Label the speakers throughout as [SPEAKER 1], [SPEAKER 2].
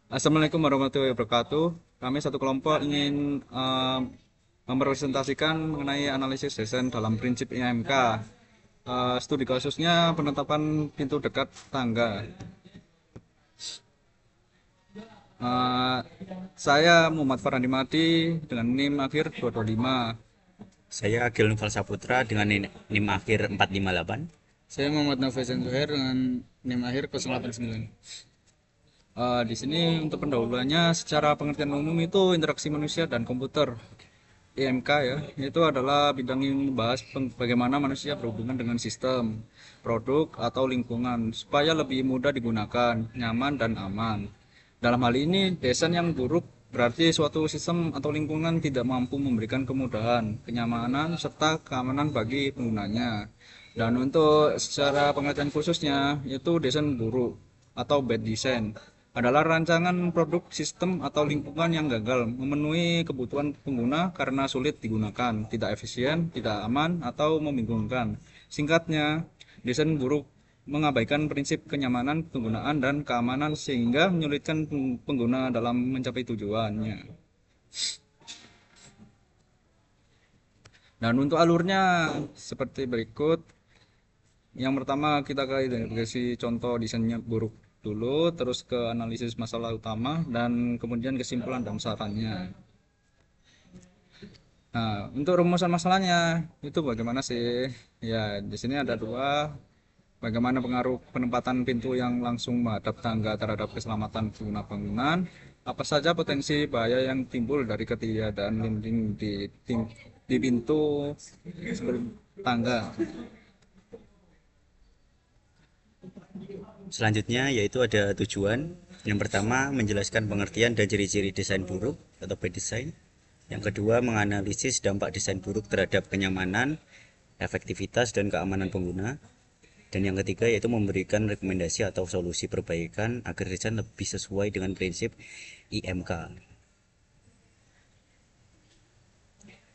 [SPEAKER 1] Assalamualaikum warahmatullahi wabarakatuh. Kami satu kelompok ingin mempresentasikan mengenai analisis desain dalam prinsip IMK. Studi kasusnya penetapan pintu dekat tangga. Eh, saya Muhammad Farhandi Madi dengan NIM akhir 225.
[SPEAKER 2] Saya Agil Noval Saputra dengan NIM akhir 458.
[SPEAKER 3] Saya Muhammad Nafesan Zuhair dengan NIM akhir 089.
[SPEAKER 1] Di sini untuk pendahuluannya secara pengertian umum itu interaksi manusia dan komputer. IMK ya, itu adalah bidang yang membahas bagaimana manusia berhubungan dengan sistem, produk, atau lingkungan supaya lebih mudah digunakan, nyaman, dan aman. Dalam hal ini, desain yang buruk berarti suatu sistem atau lingkungan tidak mampu memberikan kemudahan, kenyamanan, serta keamanan bagi penggunanya. Dan untuk secara pengertian khususnya, itu desain buruk atau bad design adalah rancangan produk, sistem, atau lingkungan yang gagal memenuhi kebutuhan pengguna karena sulit digunakan, tidak efisien, tidak aman, atau membingungkan. Singkatnya, desain buruk mengabaikan prinsip kenyamanan penggunaan dan keamanan sehingga menyulitkan pengguna dalam mencapai tujuannya. Dan untuk alurnya seperti berikut. Yang pertama kita ke identifikasi contoh desainnya buruk dulu, terus ke analisis masalah utama, dan kemudian kesimpulan dan sarannya. Nah, untuk rumusan masalahnya itu bagaimana sih? Ya, di sini ada dua. Bagaimana pengaruh penempatan pintu yang langsung menghadap tangga terhadap keselamatan pengguna bangunan? Apa saja potensi bahaya yang timbul dari ketiadaan dinding di pintu tangga?
[SPEAKER 2] Selanjutnya yaitu ada tujuan. Yang pertama menjelaskan pengertian dan ciri-ciri desain buruk atau bad design. Yang kedua menganalisis dampak desain buruk terhadap kenyamanan, efektivitas dan keamanan pengguna. Dan yang ketiga yaitu memberikan rekomendasi atau solusi perbaikan agar desain lebih sesuai dengan prinsip IMK.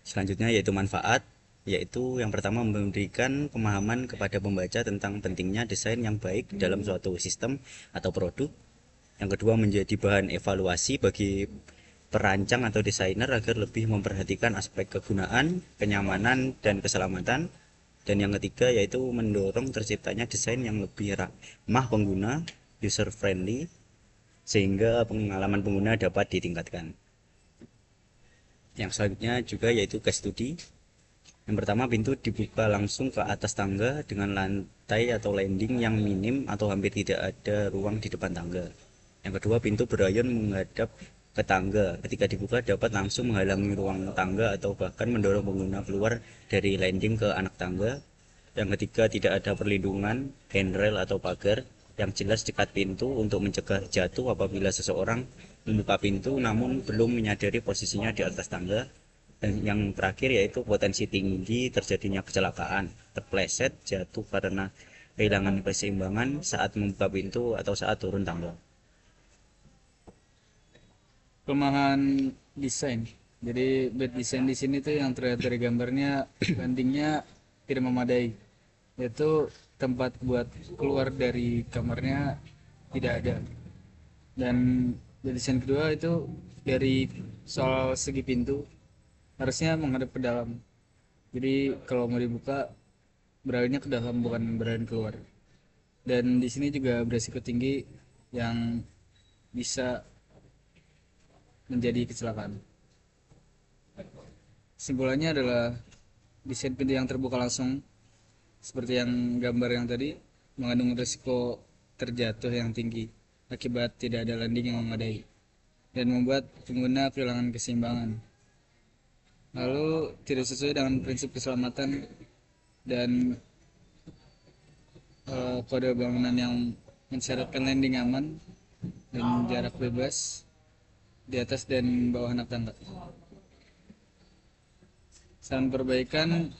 [SPEAKER 2] Selanjutnya yaitu manfaat, yaitu yang pertama memberikan pemahaman kepada pembaca tentang pentingnya desain yang baik dalam suatu sistem atau produk. Yang kedua menjadi bahan evaluasi bagi perancang atau desainer agar lebih memperhatikan aspek kegunaan, kenyamanan, dan keselamatan. Dan yang ketiga yaitu mendorong terciptanya desain yang lebih ramah pengguna, user friendly, sehingga pengalaman pengguna dapat ditingkatkan. Yang selanjutnya juga yaitu case study. Yang pertama, pintu dibuka langsung ke atas tangga dengan lantai atau landing yang minim atau hampir tidak ada ruang di depan tangga. Yang kedua, pintu berayon menghadap ke tangga. Ketika dibuka dapat langsung menghalangi ruang tangga atau bahkan mendorong pengguna keluar dari landing ke anak tangga. Yang ketiga, tidak ada perlindungan handrail atau pagar yang jelas dekat pintu untuk mencegah jatuh apabila seseorang membuka pintu namun belum menyadari posisinya di atas tangga. Dan yang terakhir yaitu potensi tinggi terjadinya kecelakaan, terpleset, jatuh karena kehilangan keseimbangan saat membuka pintu atau saat turun tangga.
[SPEAKER 3] Kelemahan desain. Jadi bad design di sini tuh yang terlihat dari gambarnya landingnya tidak memadai. Yaitu tempat buat keluar dari kamarnya tidak ada. Dan bad design kedua itu dari soal segi pintu harusnya menghadap ke dalam. Jadi kalau mau dibuka beralihnya ke dalam bukan beralih keluar. Dan di sini juga beresiko tinggi yang bisa menjadi kecelakaan. Simpulannya adalah desain pintu yang terbuka langsung seperti yang gambar yang tadi mengandung risiko terjatuh yang tinggi akibat tidak ada landing yang memadai dan membuat pengguna kehilangan keseimbangan. Lalu tidak sesuai dengan prinsip keselamatan dan kode bangunan yang mensyaratkan landing aman dan jarak bebas di atas dan bawah anak tangga. Saran perbaikan,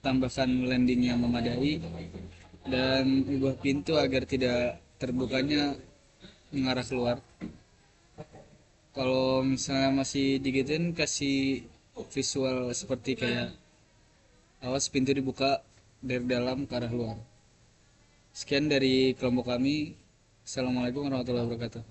[SPEAKER 3] tambahkan landing yang memadai dan ubah pintu agar tidak terbukanya mengarah keluar. Kalau misalnya masih digituin, kasih visual seperti kayak awas pintu dibuka dari dalam ke arah luar. Sekian dari kelompok kami. Assalamualaikum warahmatullahi wabarakatuh.